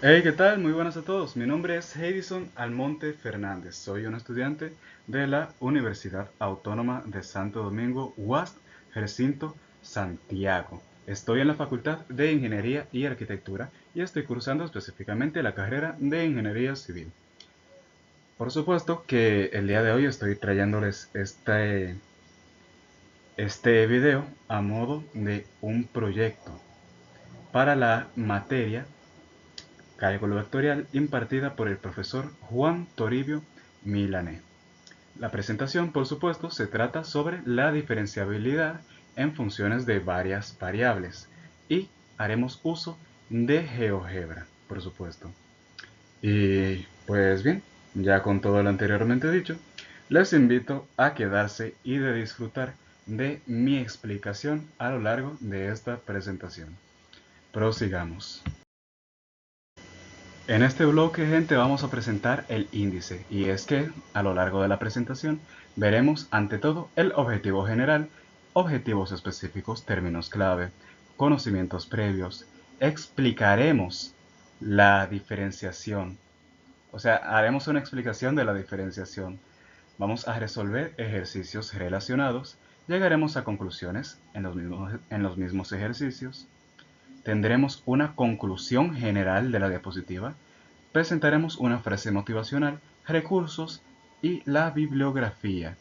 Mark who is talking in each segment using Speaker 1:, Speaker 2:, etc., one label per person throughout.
Speaker 1: Hey, ¿qué tal? Muy buenas a todos. Mi nombre es Heidison Almonte Fernández. Soy un estudiante de la Universidad Autónoma de Santo Domingo, UAS, Recinto Santiago. Estoy en la Facultad de Ingeniería y Arquitectura y estoy cursando específicamente la carrera de Ingeniería Civil. Por supuesto que el día de hoy estoy trayéndoles este video a modo de un proyecto para la materia Cálculo vectorial impartida por el profesor Juan Toribio Milané. La presentación, por supuesto, se trata sobre la diferenciabilidad en funciones de varias variables y haremos uso de GeoGebra, por supuesto. Y pues bien, ya con todo lo anteriormente dicho, les invito a quedarse y de disfrutar de mi explicación a lo largo de esta presentación. Prosigamos. En este bloque, gente, vamos a presentar el índice, y es que a lo largo de la presentación veremos ante todo el objetivo general, objetivos específicos, términos clave, conocimientos previos, explicaremos la diferenciación, o sea, haremos una explicación de la diferenciación, vamos a resolver ejercicios relacionados, llegaremos a conclusiones en los mismos ejercicios, tendremos una conclusión general de la diapositiva, presentaremos una frase motivacional, recursos y la bibliografía.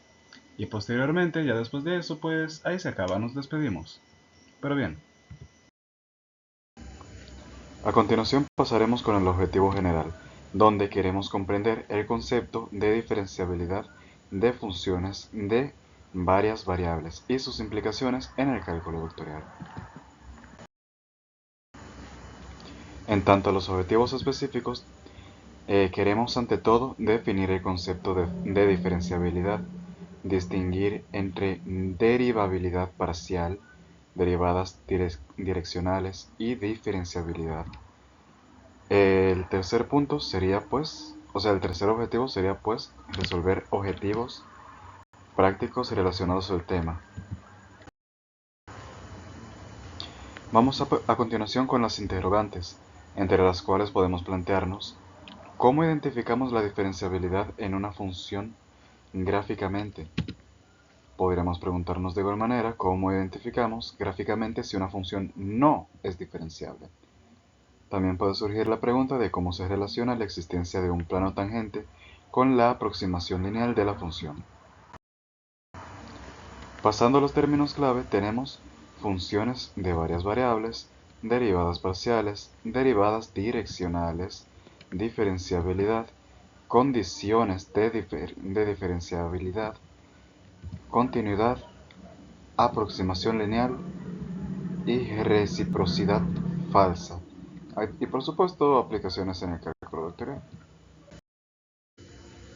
Speaker 1: Y posteriormente, ya después de eso, pues ahí se acaba, nos despedimos. Pero bien. A continuación pasaremos con el objetivo general, donde queremos comprender el concepto de diferenciabilidad de funciones de varias variables y sus implicaciones en el cálculo vectorial. En tanto a los objetivos específicos, queremos ante todo definir el concepto de diferenciabilidad, distinguir entre derivabilidad parcial, derivadas direccionales y diferenciabilidad. El tercer punto sería el tercer objetivo sería resolver objetivos prácticos relacionados al tema. Vamos a continuación con las interrogantes, entre las cuales podemos plantearnos ¿cómo identificamos la diferenciabilidad en una función gráficamente? Podríamos preguntarnos de igual manera cómo identificamos gráficamente si una función no es diferenciable. También puede surgir la pregunta de cómo se relaciona la existencia de un plano tangente con la aproximación lineal de la función. Pasando a los términos clave, tenemos funciones de varias variables, derivadas parciales, derivadas direccionales, diferenciabilidad, condiciones de diferenciabilidad, continuidad, aproximación lineal y reciprocidad falsa. Y por supuesto, aplicaciones en el cálculo vectorial.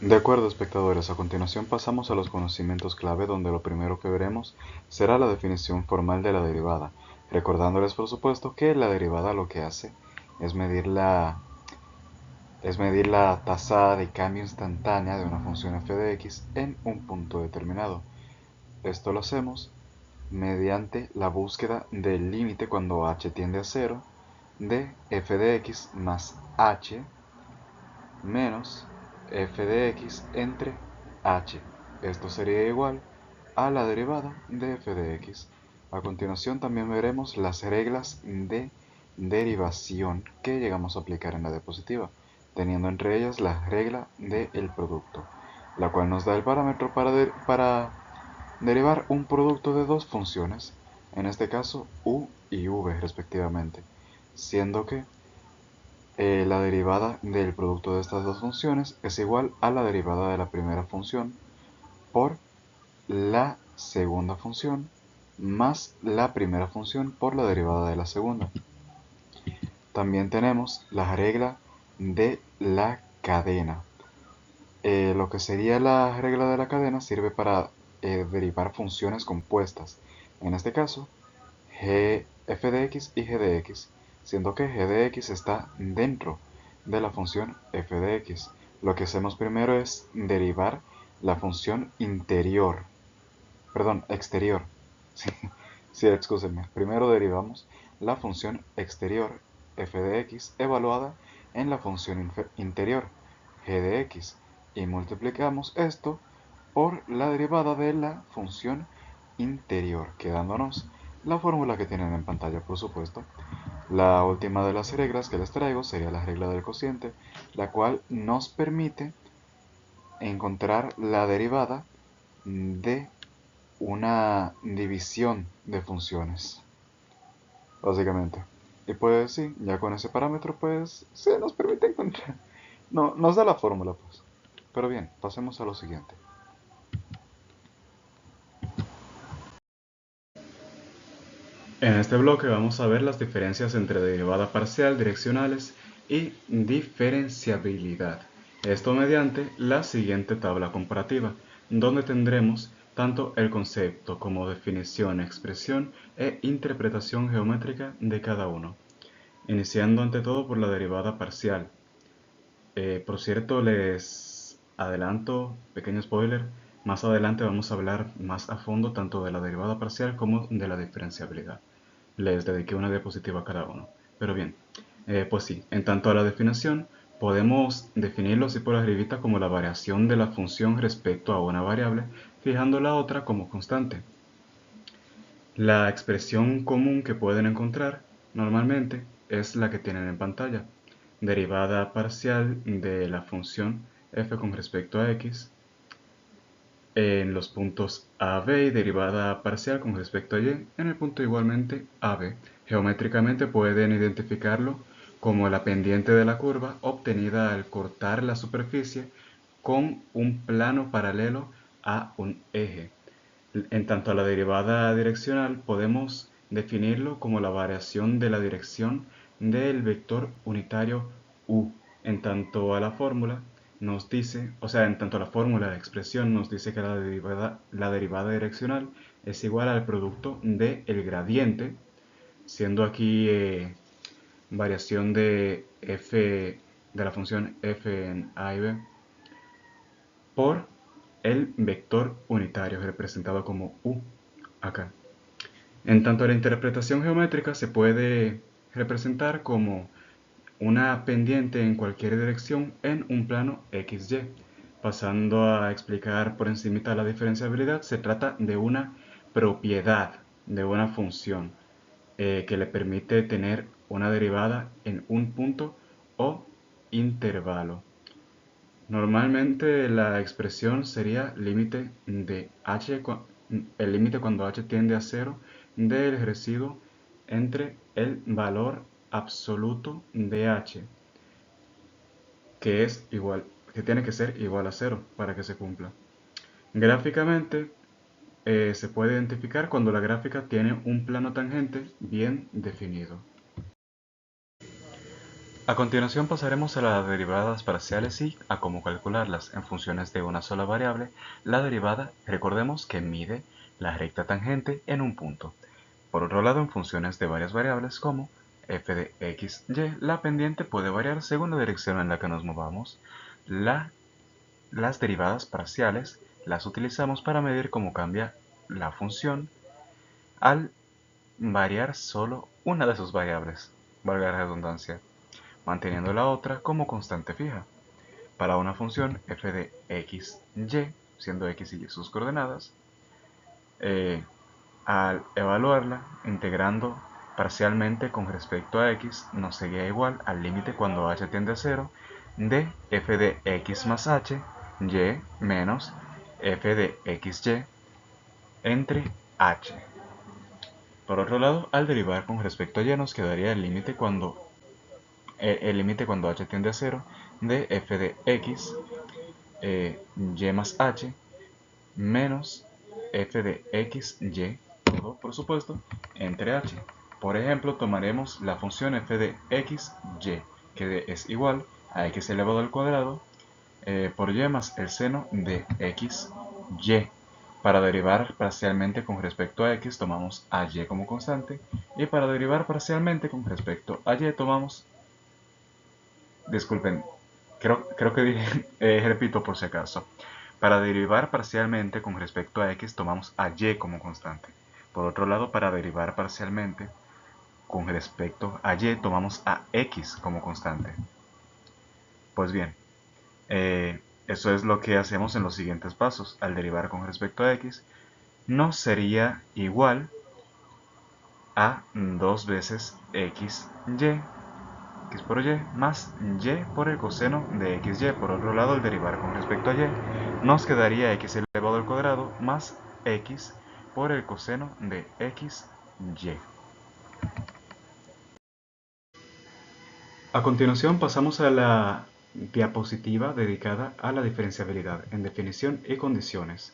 Speaker 1: De acuerdo, espectadores, a continuación pasamos a los conocimientos clave, donde lo primero que veremos será la definición formal de la derivada, recordándoles por supuesto que la derivada lo que hace es medir la tasa de cambio instantánea de una función f de x en un punto determinado. Esto lo hacemos mediante la búsqueda del límite cuando h tiende a 0 de f de x más h menos f de x entre h. Esto sería igual a la derivada de f de x. A continuación también veremos las reglas de derivación que llegamos a aplicar en la diapositiva, teniendo entre ellas la regla del producto, la cual nos da el parámetro para derivar un producto de dos funciones, en este caso u y v respectivamente, siendo que la derivada del producto de estas dos funciones es igual a la derivada de la primera función por la segunda función más la primera función por la derivada de la segunda. También tenemos la regla de la cadena. Lo que sería la regla de la cadena sirve para derivar funciones compuestas. En este caso, f de x y g de x, siendo que g de x está dentro de la función f de x. Lo que hacemos primero es derivar la función exterior. Sí, excúsenme. Primero derivamos la función exterior f de x evaluada en la función interior, g de x, y multiplicamos esto por la derivada de la función interior, quedándonos la fórmula que tienen en pantalla, por supuesto. La última de las reglas que les traigo sería la regla del cociente, la cual nos permite encontrar la derivada de una división de funciones, básicamente. Y pues sí, ya con ese parámetro pues se nos permite encontrar, no, nos da la fórmula pues. Pero bien, pasemos a lo siguiente. En este bloque vamos a ver las diferencias entre derivada parcial, direccionales y diferenciabilidad. Esto mediante la siguiente tabla comparativa, donde tendremos tanto el concepto como definición, expresión e interpretación geométrica de cada uno. Iniciando ante todo por la derivada parcial. Por cierto, les adelanto, pequeño spoiler, más adelante vamos a hablar más a fondo tanto de la derivada parcial como de la diferenciabilidad. Les dediqué una diapositiva a cada uno. Pero bien, pues sí, en tanto a la definición, podemos definirlo así por arribita como la variación de la función respecto a una variable, fijando la otra como constante. La expresión común que pueden encontrar normalmente es la que tienen en pantalla, derivada parcial de la función f con respecto a x en los puntos a, b y derivada parcial con respecto a y en el punto igualmente a, b. Geométricamente pueden identificarlo como la pendiente de la curva obtenida al cortar la superficie con un plano paralelo a un eje. En tanto a la derivada direccional, podemos definirlo como la variación de la dirección del vector unitario u. En tanto a la fórmula, nos dice, o sea, en tanto a la fórmula de expresión nos dice que la derivada direccional es igual al producto del gradiente, siendo aquí variación de f de la función f en a y b por el vector unitario representado como u acá. En tanto la interpretación geométrica se puede representar como una pendiente en cualquier dirección en un plano XY. Pasando a explicar por encima la diferenciabilidad, se trata de una propiedad de una función que le permite tener una derivada en un punto o intervalo. Normalmente la expresión sería límite de h, el límite cuando h tiende a 0 del residuo entre el valor absoluto de h, que es igual, que tiene que ser igual a 0 para que se cumpla. Gráficamente se puede identificar cuando la gráfica tiene un plano tangente bien definido. A continuación pasaremos a las derivadas parciales y a cómo calcularlas en funciones de una sola variable. La derivada, recordemos que mide la recta tangente en un punto. Por otro lado, en funciones de varias variables como f de x, y, la pendiente puede variar según la dirección en la que nos movamos. Las derivadas parciales las utilizamos para medir cómo cambia la función al variar solo una de sus variables, valga la redundancia, manteniendo la otra como constante fija. Para una función f de x, y, siendo x y y sus coordenadas, al evaluarla, integrando parcialmente con respecto a x, nos sería igual al límite cuando h tiende a 0 de f de x más h, y menos f de xy entre h. Por otro lado, al derivar con respecto a y nos quedaría el límite cuando h tiende a 0 de f de x y más h menos f de x y, todo por supuesto, entre h. Por ejemplo, tomaremos la función f de x y, que es igual a x elevado al cuadrado por y más el seno de x y. Para derivar parcialmente con respecto a x tomamos a y como constante, y para derivar parcialmente con respecto a y tomamos, disculpen, creo que dije, repito por si acaso, para derivar parcialmente con respecto a x tomamos a y como constante. Por otro lado, para derivar parcialmente con respecto a y tomamos a x como constante. Pues bien, eso es lo que hacemos en los siguientes pasos. Al derivar con respecto a x, no sería igual a 2 veces xy, x por y, más y por el coseno de xy. Por otro lado, al derivar con respecto a y, nos quedaría x elevado al cuadrado más x por el coseno de xy. A continuación pasamos a la diapositiva dedicada a la diferenciabilidad en definición y condiciones.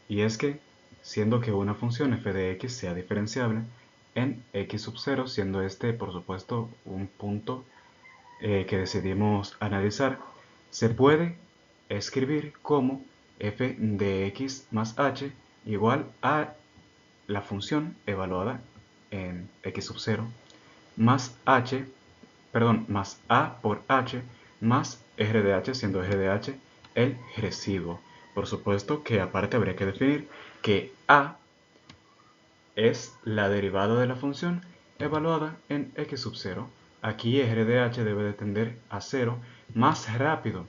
Speaker 1: Y es que, siendo que una función f de x sea diferenciable en x sub 0, siendo este por supuesto un punto que decidimos analizar, se puede escribir como f de x más h igual a la función evaluada en x sub 0 más más a por h más r de h, siendo r de h el residuo. Por supuesto que aparte habría que definir que a es la derivada de la función evaluada en x sub 0. Aquí r de h debe de tender a 0 más rápido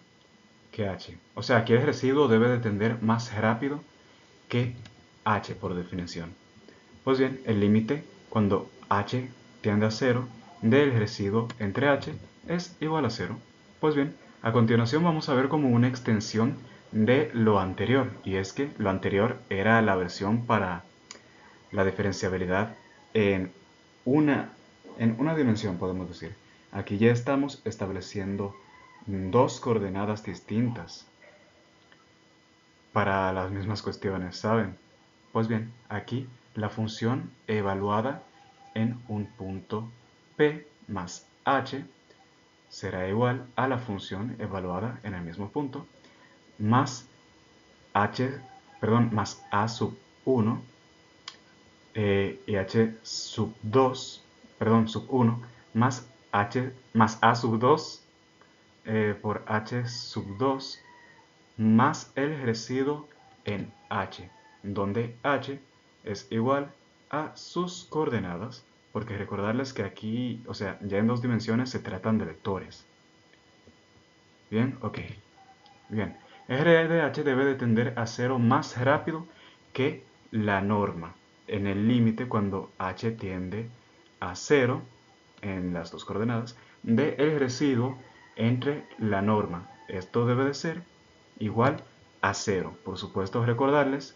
Speaker 1: que h. O sea, aquí el residuo debe de tender más rápido que h por definición. Pues bien, el límite cuando h tiende a 0 del residuo entre h es igual a 0. Pues bien, a continuación vamos a ver como una extensión de lo anterior, y es que lo anterior era la versión para la diferenciabilidad en una, en una dimensión, podemos decir. Aquí ya estamos estableciendo dos coordenadas distintas para las mismas cuestiones, ¿saben? Pues bien, aquí la función evaluada en un punto P más h será igual a la función evaluada en el mismo punto más más a sub 1 y h sub 2, sub 1 más h más a sub 2 por h sub 2 más el residuo en h, donde h es igual a sus coordenadas, porque recordarles que aquí, o sea, ya en dos dimensiones se tratan de vectores. Bien, ok. Bien, r de h debe de tender a 0 más rápido que la norma en el límite cuando h tiende a 0 en las dos coordenadas de el residuo entre la norma. Esto debe de ser igual a 0. Por supuesto, recordarles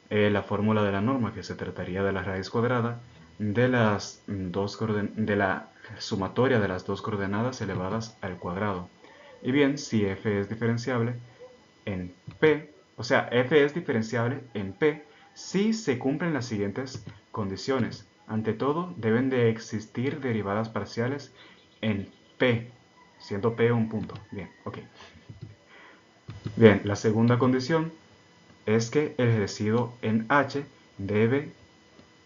Speaker 1: la fórmula de la norma, que se trataría de la raíz cuadrada de de la sumatoria de las dos coordenadas elevadas al cuadrado. Y bien, si f es diferenciable en P, o sea, f es diferenciable en P si se cumplen las siguientes condiciones. Ante todo, deben de existir derivadas parciales en P, siendo P un punto. Bien, ok. Bien, la segunda condición es que el residuo en H debe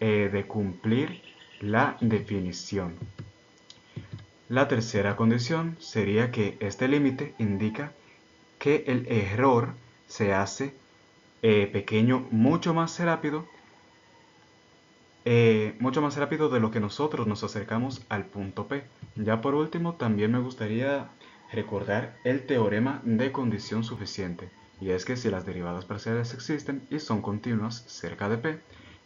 Speaker 1: de cumplir la definición. La tercera condición sería que este límite indica que el error se hace pequeño mucho más rápido de lo que nosotros nos acercamos al punto P. Ya por último, también me gustaría recordar el teorema de condición suficiente, y es que si las derivadas parciales existen y son continuas cerca de P,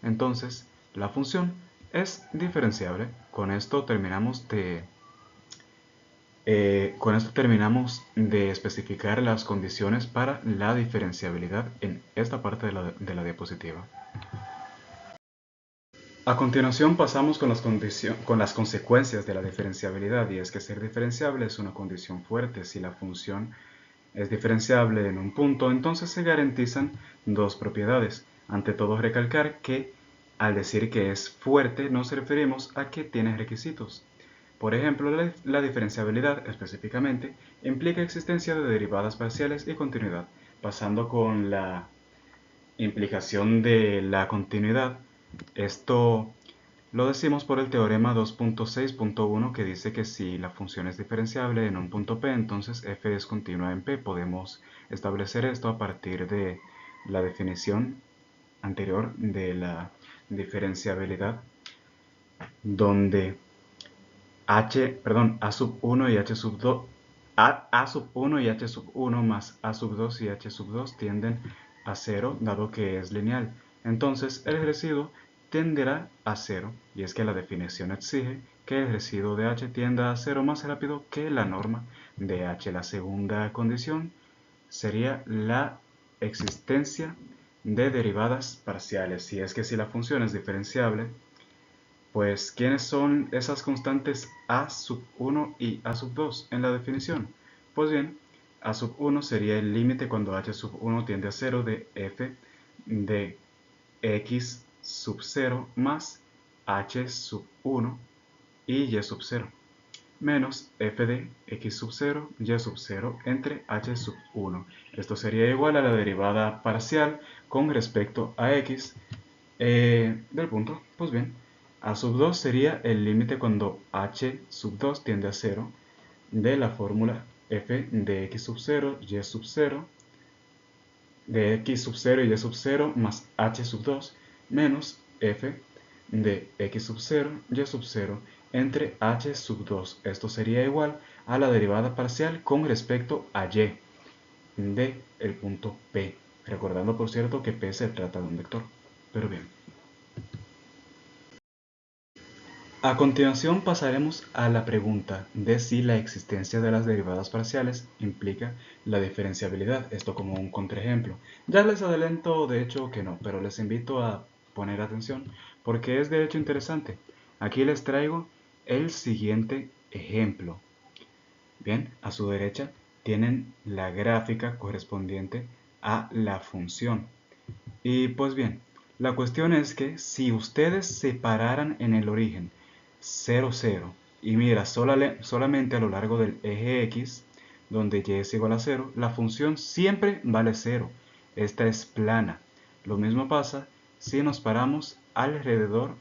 Speaker 1: entonces la función es diferenciable. Con esto terminamos de especificar las condiciones para la diferenciabilidad en esta parte de la diapositiva. A continuación pasamos con las consecuencias de la diferenciabilidad, y es que ser diferenciable es una condición fuerte. Si la función es diferenciable en un punto, entonces se garantizan dos propiedades. Ante todo, recalcar que al decir que es fuerte nos referimos a que tiene requisitos. Por ejemplo, la diferenciabilidad específicamente implica existencia de derivadas parciales y continuidad. Pasando con la implicación de la continuidad, esto lo decimos por el teorema 2.6.1, que dice que si la función es diferenciable en un punto P, entonces f es continua en P. Podemos establecer esto a partir de la definición anterior de la diferenciabilidad, donde a sub 1 y h sub 2 a sub 1 y h sub 1 más a sub 2 y h sub 2 tienden a 0, dado que es lineal. Entonces el residuo tenderá a 0, y es que la definición exige que el residuo de h tienda a 0 más rápido que la norma de h. La segunda condición sería la existencia de derivadas parciales, y es que si la función es diferenciable, pues, ¿quiénes son esas constantes a sub 1 y a sub 2 en la definición? Pues bien, a sub 1 sería el límite cuando h sub 1 tiende a 0 de f de x sub 0 más h sub 1 y y sub 0, menos f de x sub 0, y sub 0 entre h sub 1. Esto sería igual a la derivada parcial con respecto a x del punto. Pues bien, a sub 2 sería el límite cuando h sub 2 tiende a 0 de la fórmula f de x sub 0, y sub 0, de x sub 0 y y sub 0 más h sub 2 menos f de x sub 0, y sub 0 entre h sub 2. Esto sería igual a la derivada parcial con respecto a y de el punto P. Recordando, por cierto, que P se trata de un vector. Pero bien. A continuación pasaremos a la pregunta de si la existencia de las derivadas parciales implica la diferenciabilidad, esto como un contraejemplo. Ya les adelanto de hecho que no, pero les invito a poner atención porque es de hecho interesante. Aquí les traigo el siguiente ejemplo. Bien, a su derecha tienen la gráfica correspondiente a la función. Y pues bien, la cuestión es que si ustedes separaran en el origen 0, 0 y mira solamente a lo largo del eje X, donde y es igual a 0, la función siempre vale 0. Esta es plana. Lo mismo pasa si nos paramos alrededor,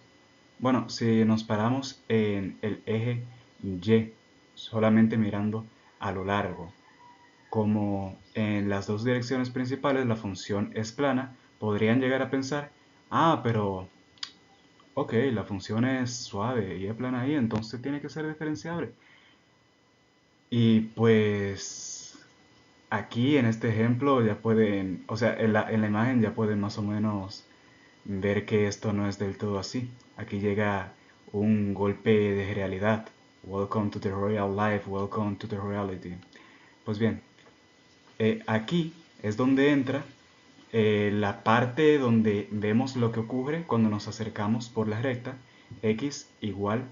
Speaker 1: bueno, si nos paramos en el eje Y, solamente mirando a lo largo. Como en las dos direcciones principales la función es plana, podrían llegar a pensar, pero ok, la función es suave y es plana ahí, entonces tiene que ser diferenciable. Y pues aquí en este ejemplo ya pueden, o sea, en la imagen ya pueden más o menos ver que esto no es del todo así. Aquí llega un golpe de realidad. Welcome to the real life, welcome to the reality. Pues bien, aquí es donde entra la parte donde vemos lo que ocurre cuando nos acercamos por la recta x igual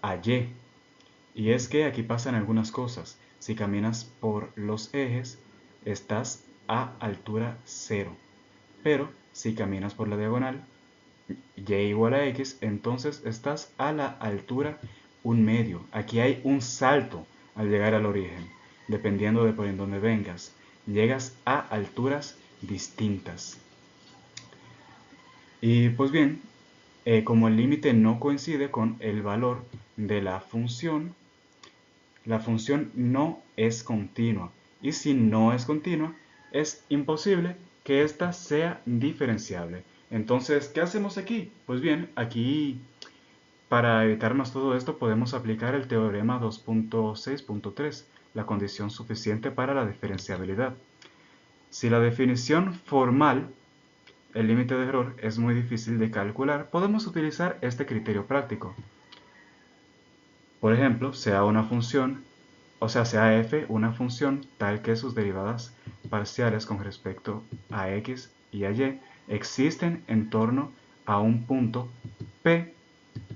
Speaker 1: a y. Y es que aquí pasan algunas cosas. Si caminas por los ejes, estás a altura 0. Pero si caminas por la diagonal, y igual a x, entonces estás a la altura 1/2. Aquí hay un salto al llegar al origen, dependiendo de por en dónde vengas. Llegas a alturas distintas. Y pues bien, como el límite no coincide con el valor de la función no es continua. Y si no es continua, es imposible que ésta sea diferenciable. Entonces, ¿qué hacemos aquí? Pues bien, aquí para evitarnos todo esto podemos aplicar el teorema 2.6.3, la condición suficiente para la diferenciabilidad. Si la definición formal, el límite de error, es muy difícil de calcular, podemos utilizar este criterio práctico. Por ejemplo, sea una función, sea f una función tal que sus derivadas parciales con respecto a x y a y existen en torno a un punto P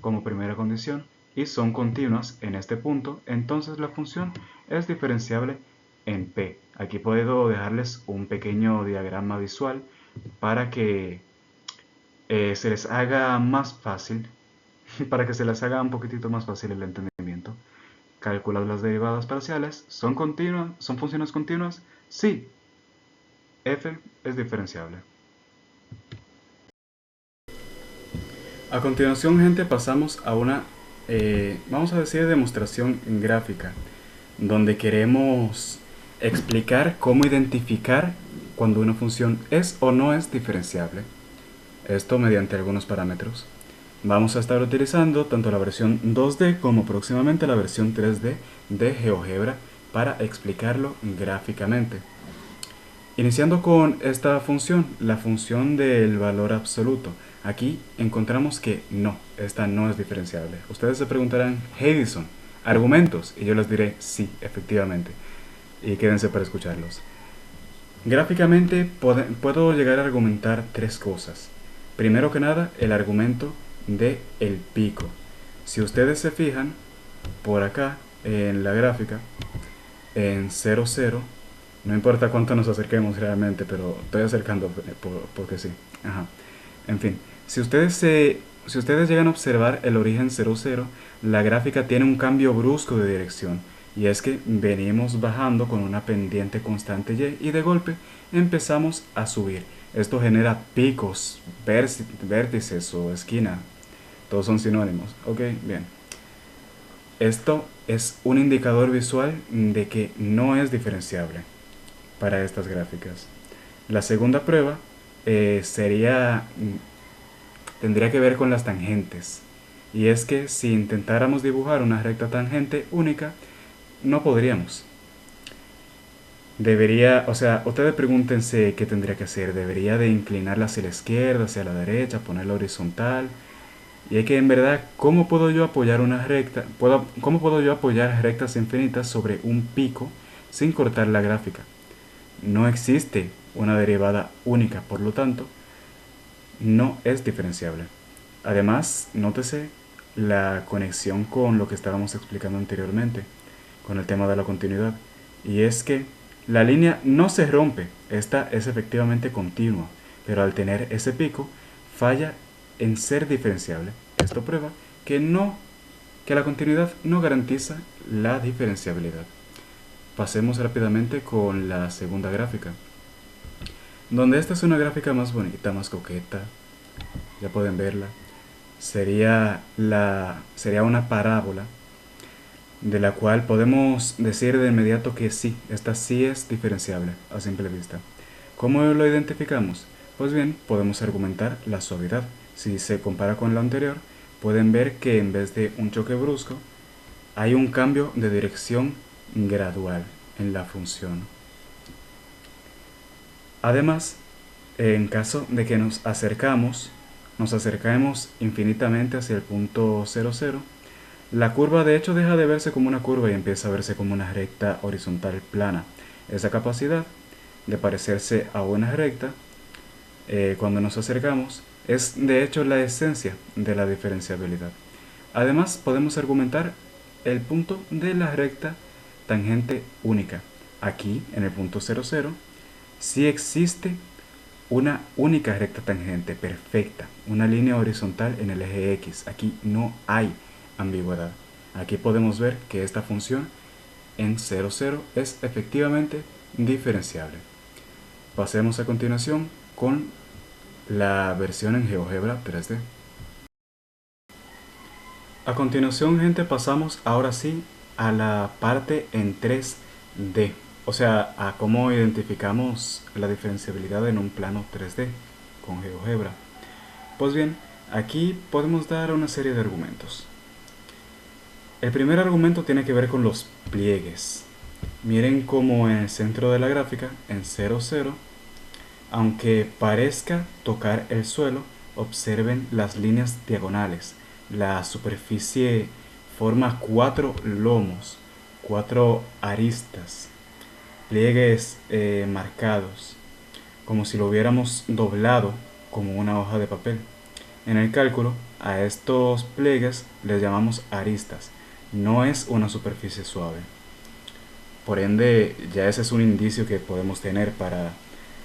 Speaker 1: como primera condición y son continuas en este punto, entonces la función es diferenciable en P. Aquí puedo dejarles un pequeño diagrama visual para que se les haga más fácil, para que se les haga un poquitito más fácil el entendimiento. Calcular las derivadas parciales, ¿son continuas? ¿Son funciones continuas? Sí, f es diferenciable. A continuación, gente, pasamos a una, vamos a decir, demostración gráfica, donde queremos explicar cómo identificar cuando una función es o no es diferenciable. Esto mediante algunos parámetros. Vamos a estar utilizando tanto la versión 2D como próximamente la versión 3D de GeoGebra
Speaker 2: para explicarlo gráficamente. Iniciando con esta función, la función del valor absoluto. Aquí encontramos que no, esta no es diferenciable. Ustedes se preguntarán, Edison, argumentos, y yo les diré sí, efectivamente. Y quédense para escucharlos. Gráficamente puedo llegar a argumentar tres cosas. Primero que nada, el argumento de el pico. Si ustedes se fijan, por acá en la gráfica, en 0, 0, no importa cuánto nos acerquemos realmente, pero estoy acercando porque sí. Ajá. En fin, si ustedes llegan a observar el origen 0, 0, la gráfica tiene un cambio brusco de dirección. Y es que venimos bajando con una pendiente constante y de golpe empezamos a subir. Esto genera picos, vértices o esquina. Todos son sinónimos. Ok, bien. Esto es un indicador visual de que no es diferenciable para estas gráficas. La segunda prueba tendría que ver con las tangentes. Y es que si intentáramos dibujar una recta tangente única, no podríamos. Ustedes pregúntense qué tendría que hacer. ¿Debería de inclinarla hacia la izquierda, hacia la derecha, ponerla horizontal? Y es que en verdad, ¿cómo puedo yo apoyar una recta? ¿Cómo puedo yo apoyar rectas infinitas sobre un pico sin cortar la gráfica? No existe una derivada única, por lo tanto, no es diferenciable. Además, nótese la conexión con lo que estábamos explicando anteriormente, con el tema de la continuidad. Y es que la línea no se rompe, esta es efectivamente continua, pero al tener ese pico, falla en ser diferenciable. Esto prueba que la continuidad no garantiza la diferenciabilidad. Pasemos rápidamente con la segunda gráfica, donde esta es una gráfica más bonita, más coqueta. Ya pueden verla. Sería una parábola de la cual podemos decir de inmediato que sí, esta sí es diferenciable a simple vista. ¿Cómo lo identificamos? Pues bien, podemos argumentar la suavidad. Si se compara con la anterior, pueden ver que en vez de un choque brusco, hay un cambio de dirección gradual en la función. Además, en caso de que nos acercamos infinitamente hacia el punto 0, 0, la curva de hecho deja de verse como una curva y empieza a verse como una recta horizontal plana. Esa capacidad de parecerse a una recta cuando nos acercamos es de hecho la esencia de la diferenciabilidad. Además, podemos argumentar el punto de la recta tangente única. Aquí, en el punto 0, 0, sí existe una única recta tangente perfecta, una línea horizontal en el eje X. Aquí no hay ambigüedad. Aquí podemos ver que esta función en 0, 0 es efectivamente diferenciable. Pasemos a continuación con la versión en GeoGebra 3D. A continuación, gente, pasamos ahora sí a la parte en 3D, o sea, a cómo identificamos la diferenciabilidad en un plano 3D con GeoGebra. Pues bien, aquí podemos dar una serie de argumentos. El primer argumento tiene que ver con los pliegues. Miren cómo en el centro de la gráfica, en 0, 0, aunque parezca tocar el suelo, observen las líneas diagonales. La superficie forma cuatro lomos, cuatro aristas, pliegues marcados, como si lo hubiéramos doblado como una hoja de papel. En el cálculo, a estos pliegues les llamamos aristas. No es una superficie suave. Por ende, ya ese es un indicio que podemos tener para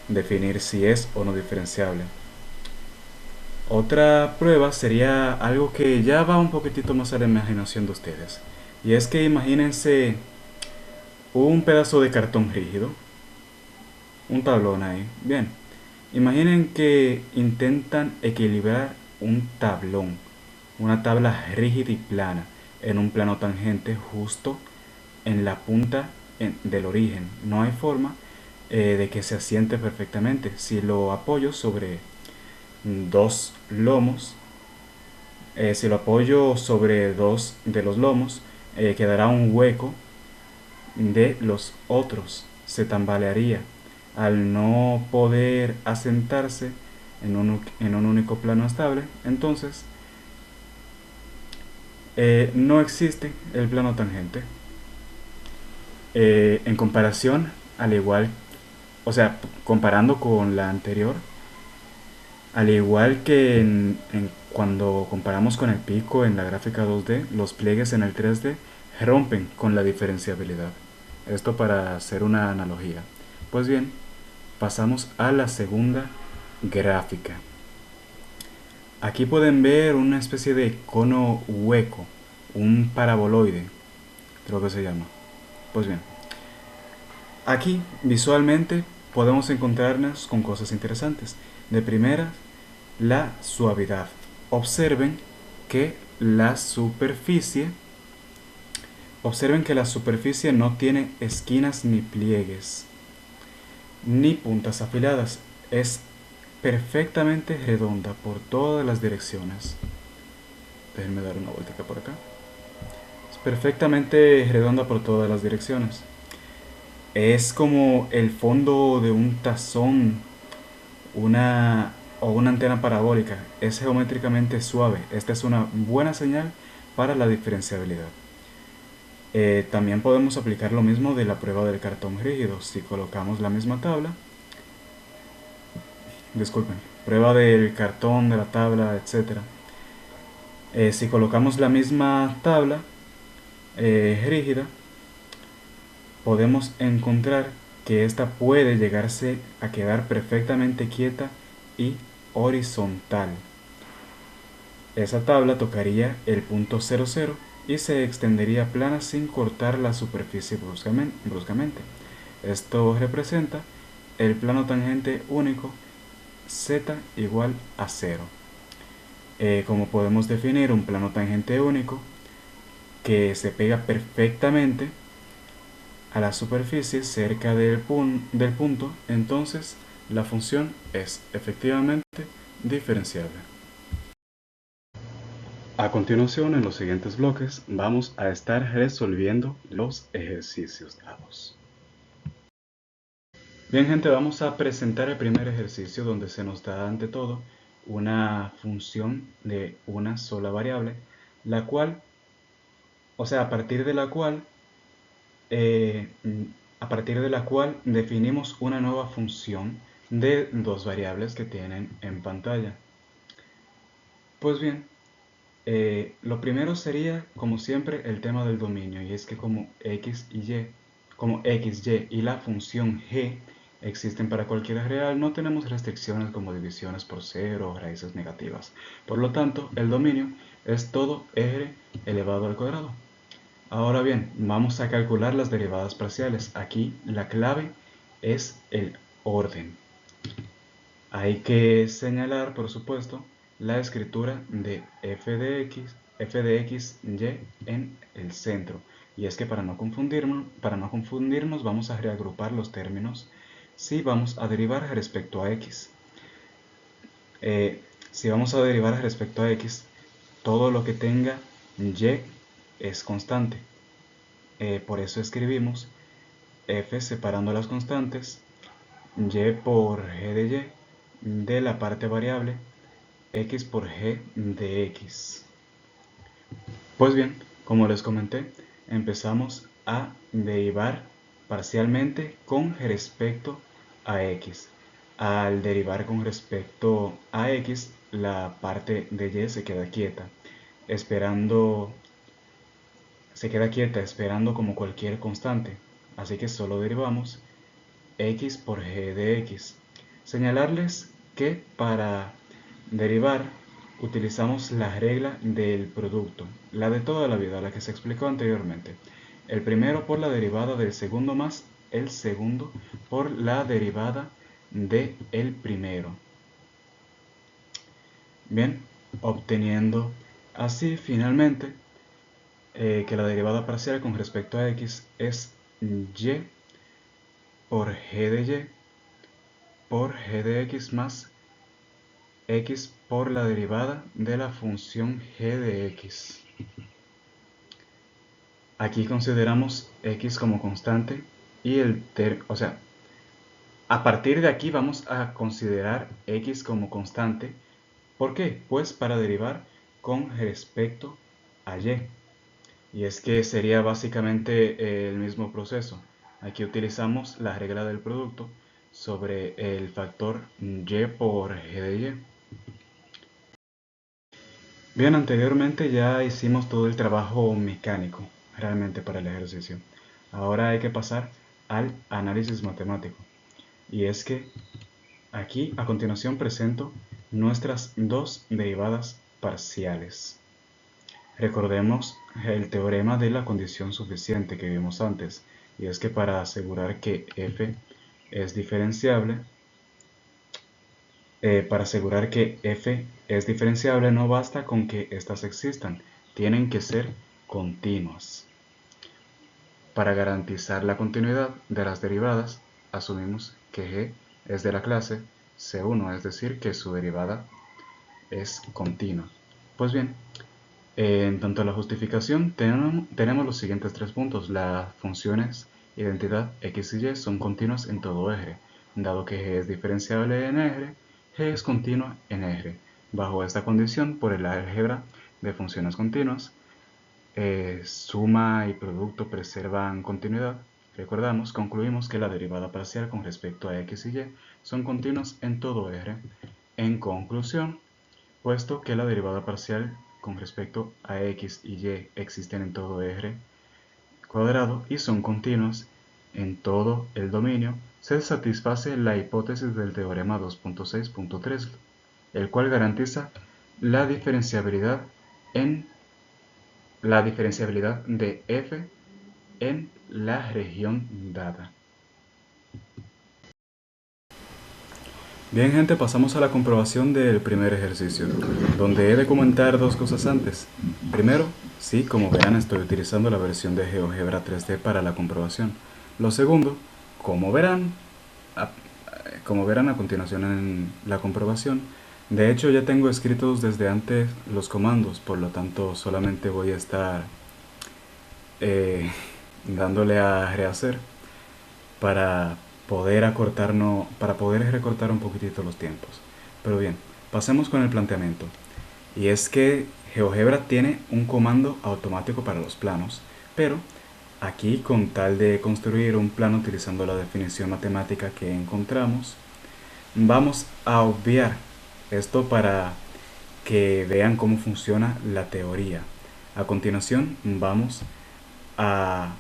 Speaker 2: definir si es o no diferenciable. Otra prueba sería algo que ya va un poquitito más a la imaginación de ustedes. Y es que imagínense un pedazo de cartón rígido, un tablón ahí. Bien, imaginen que intentan equilibrar un tablón, una tabla rígida y plana, en un plano tangente justo en la punta del origen. No hay forma de que se asiente perfectamente. Si lo apoyo sobre dos lomos, si lo apoyo sobre dos de los lomos, quedará un hueco de los otros se tambalearía al no poder asentarse en un único plano estable. Entonces no existe el plano tangente. En comparación, al igual, o sea, comparando con la anterior, al igual que cuando comparamos con el pico en la gráfica 2D, los pliegues en el 3D rompen con la diferenciabilidad. Esto para hacer una analogía. Pues bien, pasamos a la segunda gráfica. Aquí pueden ver una especie de cono hueco, un paraboloide, creo que se llama. Pues bien, aquí visualmente podemos encontrarnos con cosas interesantes. De primera, la suavidad. Observen que la superficie observen que la superficie no tiene esquinas ni pliegues ni puntas afiladas. Es perfectamente redonda por todas las direcciones. Déjenme dar una vuelta por acá. Es perfectamente redonda por todas las direcciones. Es como el fondo de un tazón, una o una antena parabólica. Es geométricamente suave. Esta es una buena señal para la diferenciabilidad. También podemos aplicar lo mismo de la prueba del cartón rígido. Si colocamos la misma tabla, disculpen, prueba del cartón, de la tabla, etcétera. Si colocamos la misma tabla rígida, podemos encontrar que esta puede llegarse a quedar perfectamente quieta y horizontal. Esa tabla tocaría el punto 00 y se extendería plana sin cortar la superficie bruscamente. Esto representa el plano tangente único z igual a 0. Como podemos definir un plano tangente único que se pega perfectamente a la superficie cerca del punto, entonces la función es efectivamente diferenciable. A continuación, en los siguientes bloques, vamos a estar resolviendo los ejercicios dados. Bien, gente, vamos a presentar el primer ejercicio donde se nos da ante todo una función de una sola variable, la cual, o sea, eh, a partir de la cual definimos una nueva función de dos variables que tienen en pantalla. Pues bien, lo primero sería, como siempre, el tema del dominio, y es que como x, y y la función g existen para cualquier real, no tenemos restricciones como divisiones por cero o raíces negativas. Por lo tanto, el dominio es todo r elevado al cuadrado. Ahora bien, vamos a calcular las derivadas parciales. Aquí la clave es el orden. Hay que señalar, por supuesto, la escritura de f de x, y en el centro. Y es que para no confundirnos vamos a reagrupar los términos si vamos a derivar respecto a x. Si vamos a derivar respecto a x, todo lo que tenga y es constante. Por eso escribimos f separando las constantes, y por g de y de la parte variable x por g de x. Pues bien, como les comenté, empezamos a derivar parcialmente con respecto a x. Al derivar con respecto a x, la parte de y se queda quieta, esperando como cualquier constante. Así que solo derivamos x por g de x. Señalarles que para derivar utilizamos la regla del producto, la de toda la vida, la que se explicó anteriormente. El primero por la derivada del segundo más el segundo por la derivada de el primero. Bien, obteniendo así finalmente que la derivada parcial con respecto a x es y por g de y por g de x más x por la derivada de la función g de x. aquí consideramos x como constante y a partir de aquí vamos a considerar x como constante. ¿Por qué? Pues para derivar con respecto a y. Y es que sería básicamente el mismo proceso. Aquí utilizamos la regla del producto sobre el factor y por g de y. Bien, anteriormente ya hicimos todo el trabajo mecánico, realmente para el ejercicio. Ahora hay que pasar al análisis matemático. Y es que aquí a continuación presento nuestras dos derivadas parciales. Recordemos el teorema de la condición suficiente que vimos antes, y es que para asegurar que f es diferenciable, no basta con que éstas existan, tienen que ser continuas. Para garantizar la continuidad de las derivadas, asumimos que g es de la clase C1, es decir, que su derivada es continua. Pues bien, en tanto a la justificación, tenemos los siguientes tres puntos. Las funciones identidad x y y son continuas en todo eje. Dado que g es diferenciable en eje, g es continua en eje. Bajo esta condición, por el álgebra de funciones continuas, suma y producto preservan continuidad. Recordamos, concluimos que la derivada parcial con respecto a x y y son continuas en todo eje. En conclusión, puesto que la derivada parcial con respecto a x y y existen en todo eje cuadrado y son continuas en todo el dominio, se satisface la hipótesis del teorema 2.6.3, el cual garantiza la diferenciabilidad de f en la región dada. Bien, gente, pasamos a la comprobación del primer ejercicio, donde he de comentar dos cosas antes. Primero, sí, como verán, estoy utilizando la versión de GeoGebra 3D para la comprobación. Lo segundo, como verán a continuación en la comprobación, de hecho ya tengo escritos desde antes los comandos, por lo tanto solamente voy a estar dándole a rehacer para para poder recortar un poquitito los tiempos. Pero bien, pasemos con el planteamiento. Y es que GeoGebra tiene un comando automático para los planos, pero aquí, con tal de construir un plano utilizando la definición matemática que encontramos, vamos a obviar esto para que vean cómo funciona la teoría. A continuación vamos a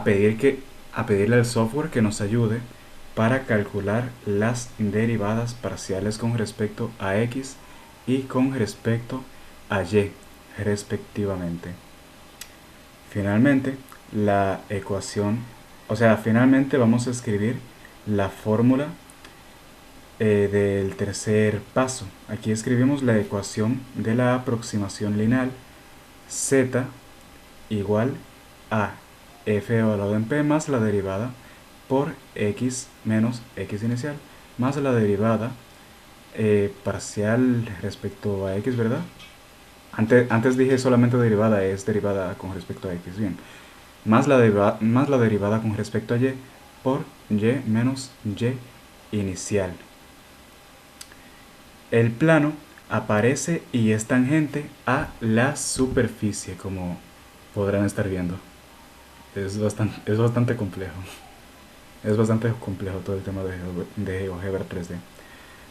Speaker 2: pedirle al software que nos ayude para calcular las derivadas parciales con respecto a x y con respecto a y, respectivamente. Finalmente, finalmente vamos a escribir la fórmula del tercer paso. Aquí escribimos la ecuación de la aproximación lineal z igual a f evaluado en p más la derivada por x menos x inicial más la derivada parcial respecto a x, ¿verdad? Antes dije solamente derivada, es derivada con respecto a x, bien. Más la derivada con respecto a y por y menos y inicial. El plano aparece y es tangente a la superficie, como podrán estar viendo. Es bastante complejo. Es bastante complejo todo el tema de GeoGebra 3D.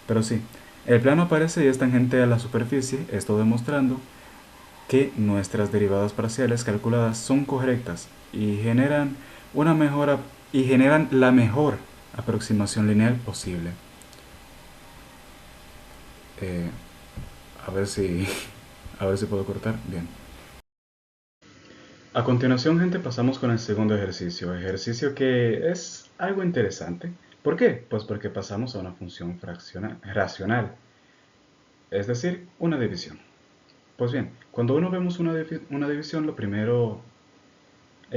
Speaker 2: Pero sí, el plano aparece y es tangente a la superficie, esto demostrando que nuestras derivadas parciales calculadas son correctas y generan la mejor aproximación lineal posible. A ver si puedo cortar. Bien. A continuación, gente, pasamos con el segundo ejercicio que es algo interesante. ¿Por qué? Pues porque pasamos a una función racional, es decir, una división. Pues bien, cuando vemos una división,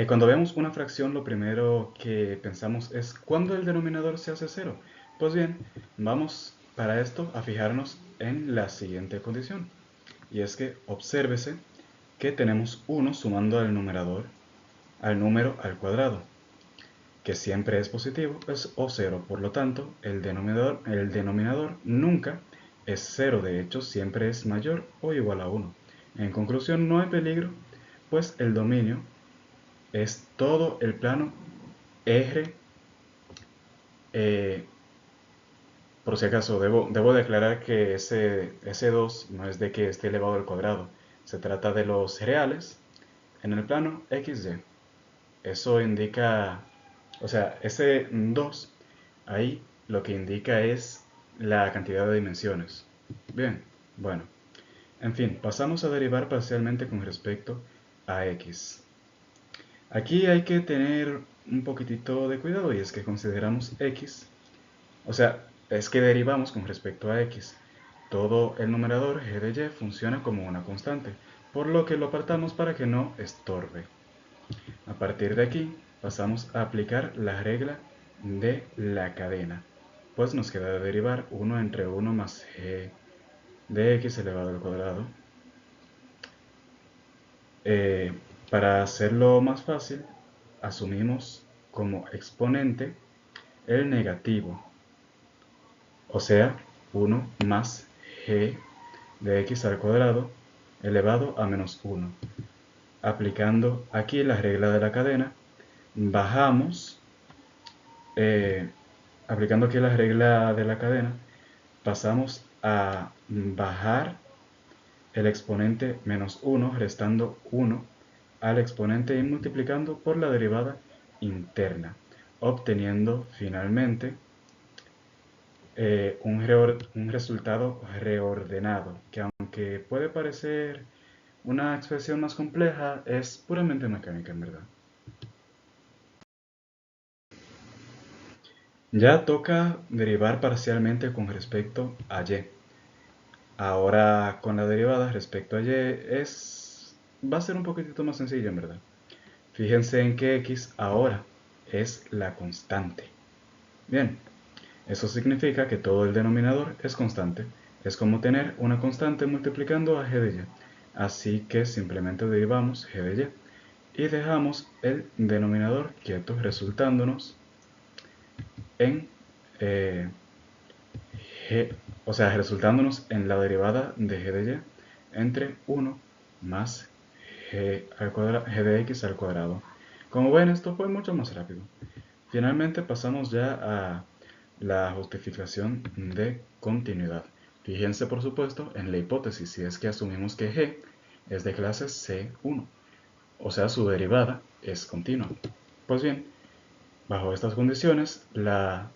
Speaker 2: cuando vemos una fracción, lo primero que pensamos es ¿cuándo el denominador se hace cero? Pues bien, vamos a fijarnos en la siguiente condición. Y es que, obsérvese que tenemos 1 sumando al numerador, al número al cuadrado, que siempre es positivo o 0. Por lo tanto, el denominador nunca es 0. De hecho, siempre es mayor o igual a 1. En conclusión, no hay peligro, pues el dominio es todo el plano R. Por si acaso, debo declarar que ese 2 no es de que esté elevado al cuadrado. Se trata de los reales en el plano XY. Eso indica, o sea, ese 2 ahí lo que indica es la cantidad de dimensiones. Bien, bueno. En fin, pasamos a derivar parcialmente con respecto a x. Aquí hay que tener un poquitito de cuidado, y es que consideramos x, o sea, es que derivamos con respecto a x. Todo el numerador g de y funciona como una constante, por lo que lo apartamos para que no estorbe. A partir de aquí pasamos a aplicar la regla de la cadena, pues nos queda de derivar 1 entre 1 más g de x elevado al cuadrado. Para hacerlo más fácil, asumimos como exponente el negativo, o sea, 1 más g de x al cuadrado elevado a menos 1. Aplicando aquí la regla de la cadena, bajamos, aplicando aquí la regla de la cadena, pasamos a bajar el exponente menos 1, restando 1 al exponente y multiplicando por la derivada interna, obteniendo finalmente un resultado reordenado, que aunque puede parecer una expresión más compleja, es puramente mecánica en verdad. Ya toca derivar parcialmente con respecto a y. Ahora con la derivada respecto a y va a ser un poquitito más sencillo en verdad. Fíjense en que x ahora es la constante. Bien, eso significa que todo el denominador es constante. Es como tener una constante multiplicando a g de y. Así que simplemente derivamos g de y dejamos el denominador quieto, resultándonos en resultándonos en la derivada de g de y entre 1 más g de x al cuadrado. Como ven, esto fue mucho más rápido. Finalmente pasamos ya a la justificación de continuidad. Fíjense por supuesto en la hipótesis, si es que asumimos que g es de clase C1, o sea su derivada es continua. Pues bien, bajo estas condiciones, las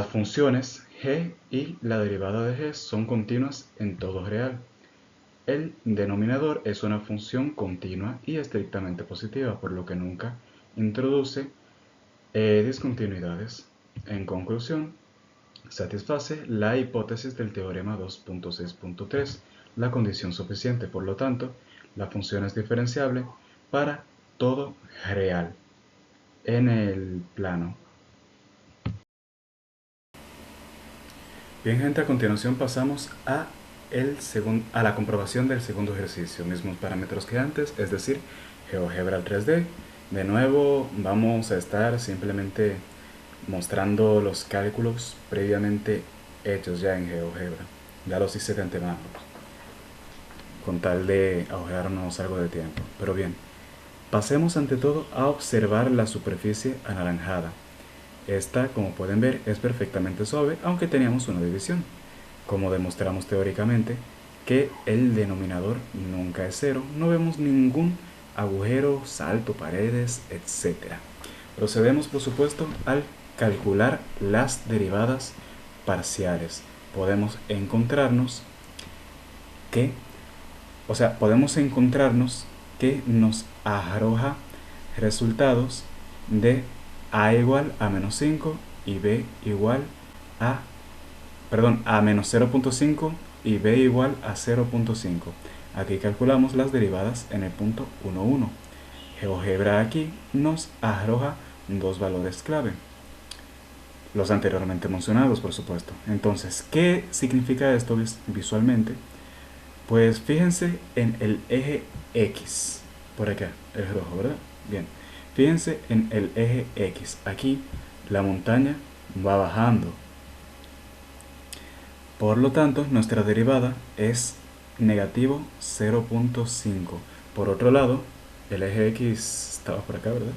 Speaker 2: funciones g y la derivada de g son continuas en todo real. El denominador es una función continua y estrictamente positiva, por lo que nunca introduce discontinuidades. En conclusión, satisface la hipótesis del teorema 2.6.3, la condición suficiente. Por lo tanto, la función es diferenciable para todo real en el plano. Bien, gente, a continuación pasamos a la comprobación del segundo ejercicio. Mismos parámetros que antes, es decir, GeoGebra al 3D. De nuevo vamos a estar simplemente mostrando los cálculos previamente hechos ya en GeoGebra. Ya los hice de antemano, con tal de ahorrarnos algo de tiempo. Pero bien, pasemos ante todo a observar la superficie anaranjada. Esta, como pueden ver, es perfectamente suave, aunque teníamos una división. Como demostramos teóricamente que el denominador nunca es cero, no vemos ningún agujero, salto, paredes, etc. Procedemos, por supuesto, al calcular las derivadas parciales. Podemos encontrarnos que nos arroja resultados de a igual a menos 5 y b igual a menos 0.5 y b igual a 0.5. Aquí calculamos las derivadas en el punto 1, 1. GeoGebra aquí nos arroja dos valores clave, los anteriormente mencionados, por supuesto. Entonces, ¿qué significa esto visualmente? Pues fíjense en el eje X, por acá, el rojo, ¿verdad? Bien, fíjense en el eje X. Aquí la montaña va bajando. Por lo tanto, nuestra derivada es negativo 0,5. Por otro lado, el eje X estaba por acá, ¿verdad?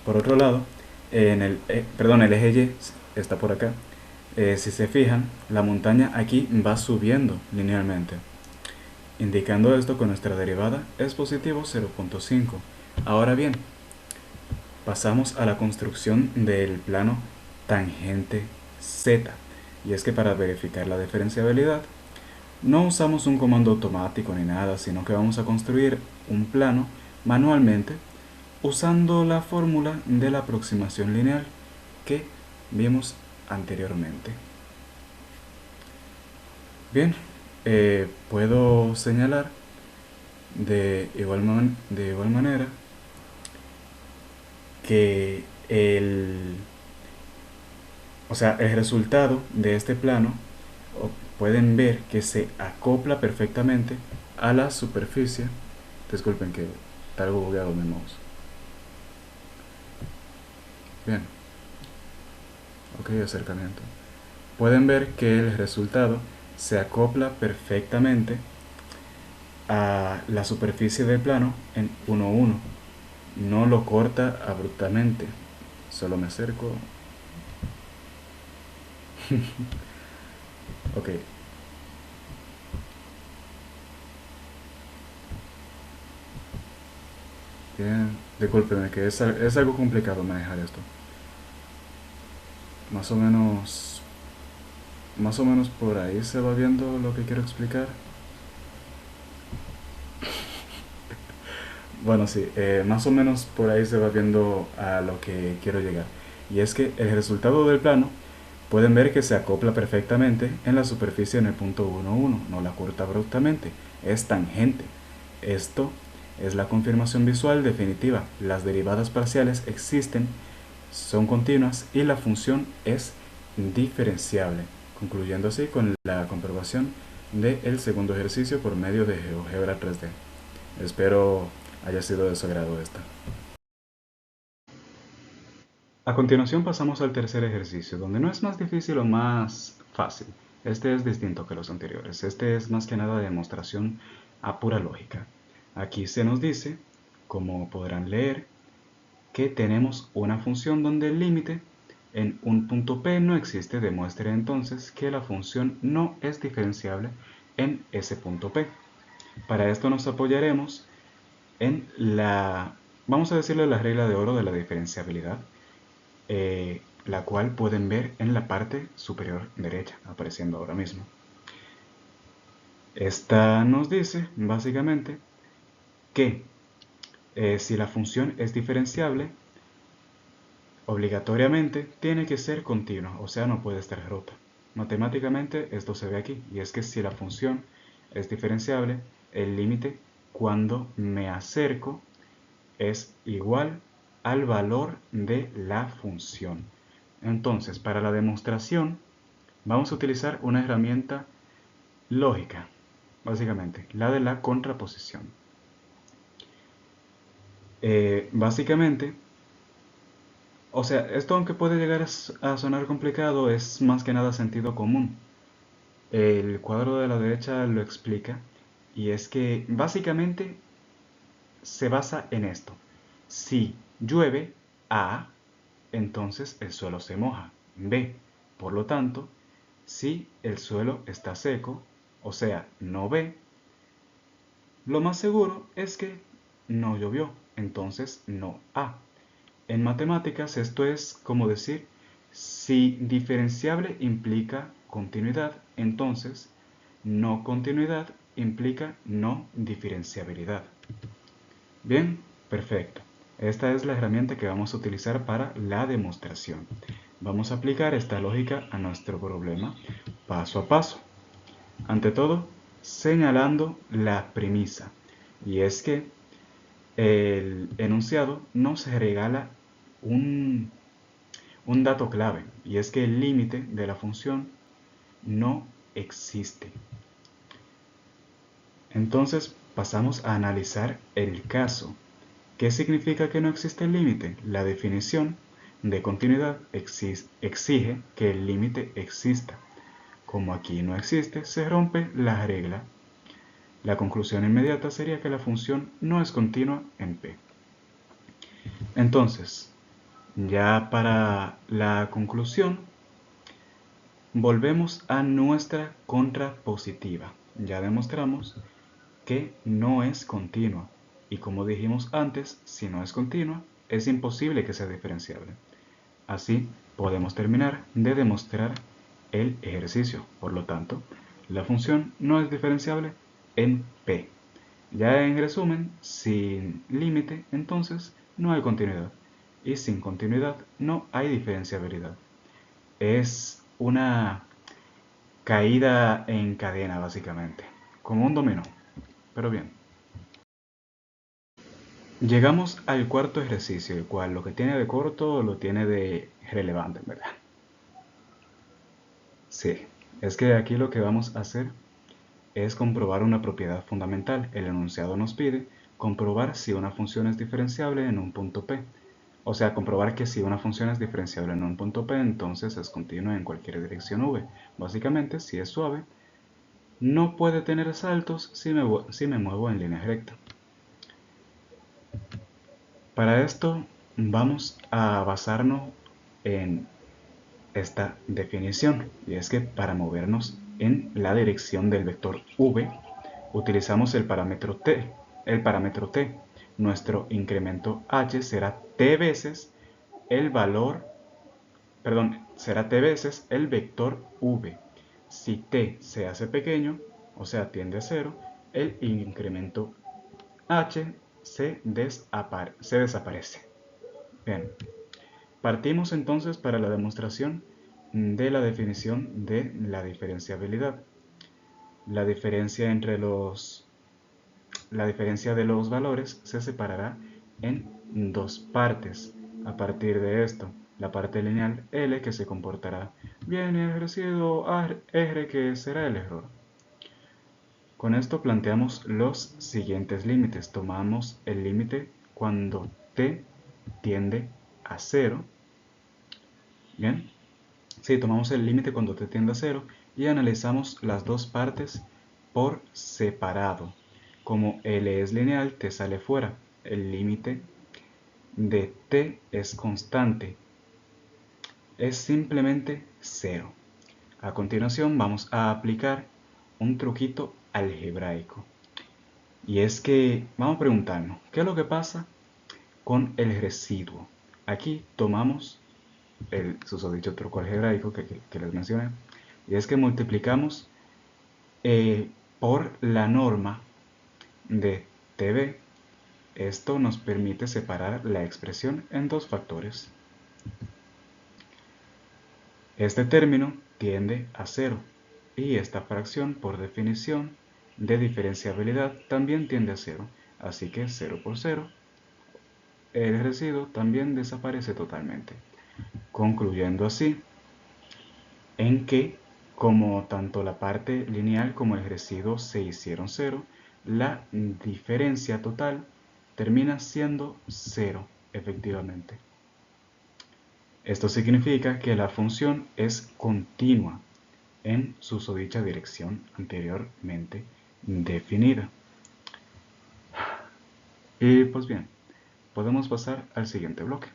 Speaker 2: Por otro lado, el eje Y está por acá. Si se fijan, la montaña aquí va subiendo linealmente, indicando esto que nuestra derivada es positivo 0,5. Ahora bien, pasamos a la construcción del plano tangente z. Y es que para verificar la diferenciabilidad, no usamos un comando automático ni nada, sino que vamos a construir un plano manualmente usando la fórmula de la aproximación lineal que vimos anteriormente. Bien, puedo señalar de igual manera que el resultado de este plano pueden ver que se acopla perfectamente a la superficie. Disculpen que está algo bugueado mi mouse. Bien, ok, acercamiento. Pueden ver que el resultado se acopla perfectamente a la superficie del plano en 1,1. No lo corta abruptamente. Solo me acerco. Ok. Bien. Discúlpenme que es algo complicado manejar esto. Más o menos. Más o menos por ahí se va viendo lo que quiero explicar. Bueno, sí, más o menos por ahí se va viendo a lo que quiero llegar. Y es que el resultado del plano pueden ver que se acopla perfectamente en la superficie en el punto 1,1, no la corta abruptamente, es tangente. Esto es la confirmación visual definitiva. Las derivadas parciales existen, son continuas y la función es diferenciable, concluyendo así con la comprobación del segundo ejercicio por medio de GeoGebra 3D. Espero haya sido de su agrado esta. A continuación pasamos al tercer ejercicio, donde no es más difícil o más fácil. Este es distinto que los anteriores. Este es más que nada de demostración a pura lógica. Aquí se nos dice, como podrán leer, que tenemos una función donde el límite en un punto P no existe. Demuestre entonces que la función no es diferenciable en ese punto P. Para esto nos apoyaremos en vamos a decirle la regla de oro de la diferenciabilidad, la cual pueden ver en la parte superior derecha, apareciendo ahora mismo. Esta nos dice, básicamente, que si la función es diferenciable, obligatoriamente tiene que ser continua, o sea, no puede estar rota. Matemáticamente esto se ve aquí, y es que si la función es diferenciable, el límite cuando me acerco es igual al valor de la función. Entonces, para la demostración, vamos a utilizar una herramienta lógica, básicamente, la de la contraposición. Básicamente, o sea, esto aunque puede llegar a sonar complicado, es más que nada sentido común. El cuadro de la derecha lo explica, y es que básicamente se basa en esto. Si llueve A, entonces el suelo se moja. B, por lo tanto, si el suelo está seco, o sea, no B, lo más seguro es que no llovió, entonces no A. En matemáticas esto es como decir, si diferenciable implica continuidad, entonces no continuidad implica no diferenciabilidad. Bien, perfecto. Esta es la herramienta que vamos a utilizar para la demostración. Vamos a aplicar esta lógica a nuestro problema paso a paso. Ante todo, señalando la premisa. Y es que el enunciado nos regala un dato clave. Y es que el límite de la función no existe. Entonces pasamos a analizar el caso. ¿Qué significa que no existe el límite? La definición de continuidad exige que el límite exista. Como aquí no existe, se rompe la regla. La conclusión inmediata sería que la función no es continua en P. Entonces, ya para la conclusión, volvemos a nuestra contrapositiva. Ya demostramos que no es continua. Y como dijimos antes, si no es continua, es imposible que sea diferenciable. Así podemos terminar de demostrar el ejercicio. Por lo tanto, la función no es diferenciable en P. Ya en resumen, sin límite, entonces no hay continuidad. Y sin continuidad no hay diferenciabilidad. Es una caída en cadena, básicamente, como un dominó. Pero bien, llegamos al cuarto ejercicio, el cual lo que tiene de corto lo tiene de relevante, en verdad. Sí, es que aquí lo que vamos a hacer es comprobar una propiedad fundamental. El enunciado nos pide comprobar si una función es diferenciable en un punto P. O sea, comprobar que si una función es diferenciable en un punto P, entonces es continua en cualquier dirección V. Básicamente, si es suave, no puede tener saltos si me muevo en línea recta. Para esto vamos a basarnos en esta definición, y es que para movernos en la dirección del vector v utilizamos el parámetro t. Nuestro incremento h será t veces el valor, será t veces el vector v. Si t se hace pequeño, o sea, tiende a cero, el incremento h se desaparece. Bien, partimos entonces para la demostración de la definición de la diferenciabilidad. La diferencia de los valores se separará en dos partes. A partir de esto, la parte lineal L, que se comportará bien, y el residuo R, que será el error. Con esto planteamos los siguientes límites. Tomamos el límite cuando t tiende a 0. Bien, sí, tomamos el límite cuando t tiende a 0 y analizamos las dos partes por separado. Como L es lineal, t sale fuera. El límite de t es constante. Es simplemente 0. A continuación vamos a aplicar un truquito algebraico. Y es que vamos a preguntarnos, ¿qué es lo que pasa con el residuo? Aquí tomamos el susodicho truco algebraico que les mencioné, y es que multiplicamos por la norma de TB. Esto nos permite separar la expresión en dos factores. Este término tiende a 0 y esta fracción, por definición de diferenciabilidad, también tiende a 0, así que 0 por 0, el residuo también desaparece totalmente, concluyendo así en que, como tanto la parte lineal como el residuo se hicieron 0, la diferencia total termina siendo 0, efectivamente. Esto significa que la función es continua en su susodicha dirección anteriormente definida. Y pues bien, podemos pasar al siguiente bloque.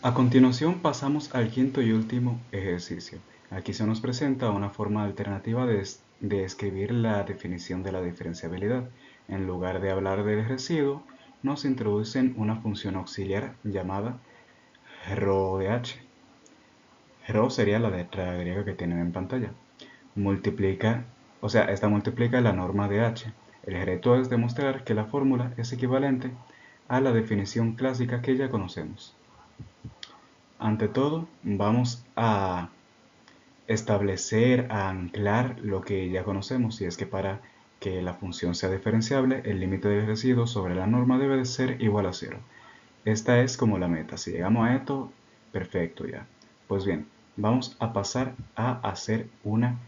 Speaker 2: A continuación pasamos al quinto y último ejercicio. Aquí se nos presenta una forma alternativa de escribir la definición de la diferenciabilidad. En lugar de hablar del residuo, nos introducen una función auxiliar llamada rho de h. Rho sería la letra griega que tienen en pantalla. Esta multiplica la norma de h. El reto es demostrar que la fórmula es equivalente a la definición clásica que ya conocemos. Ante todo, vamos a a anclar lo que ya conocemos, y es que para que la función sea diferenciable, el límite del residuo sobre la norma debe de ser igual a 0. Esta es como la meta. Si llegamos a esto, perfecto ya. Pues bien, vamos a pasar a hacer una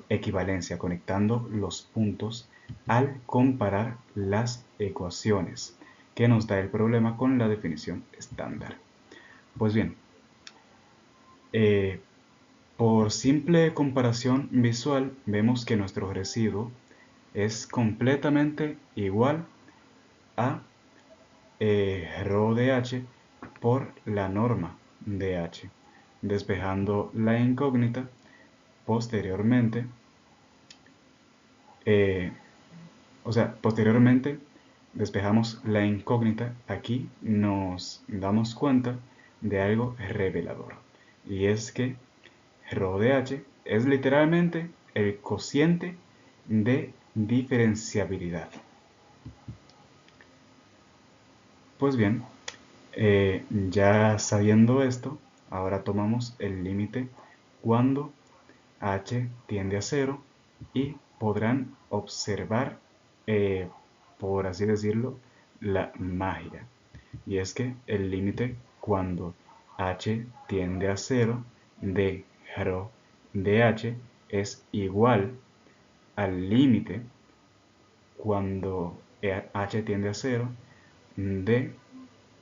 Speaker 2: equivalencia conectando los puntos al comparar las ecuaciones que nos da el problema con la definición estándar. Pues bien, por simple comparación visual vemos que nuestro residuo es completamente igual a rho de h por la norma de h. Despejando la incógnita, posteriormente, posteriormente despejamos la incógnita, aquí nos damos cuenta de algo revelador. Y es que rho de h es literalmente el cociente de diferenciabilidad. Pues bien, ya sabiendo esto, ahora tomamos el límite cuando h tiende a 0 y podrán observar, por así decirlo, la magia. Y es que el límite cuando h tiende a 0 de rho de h es igual al límite cuando h tiende a 0 de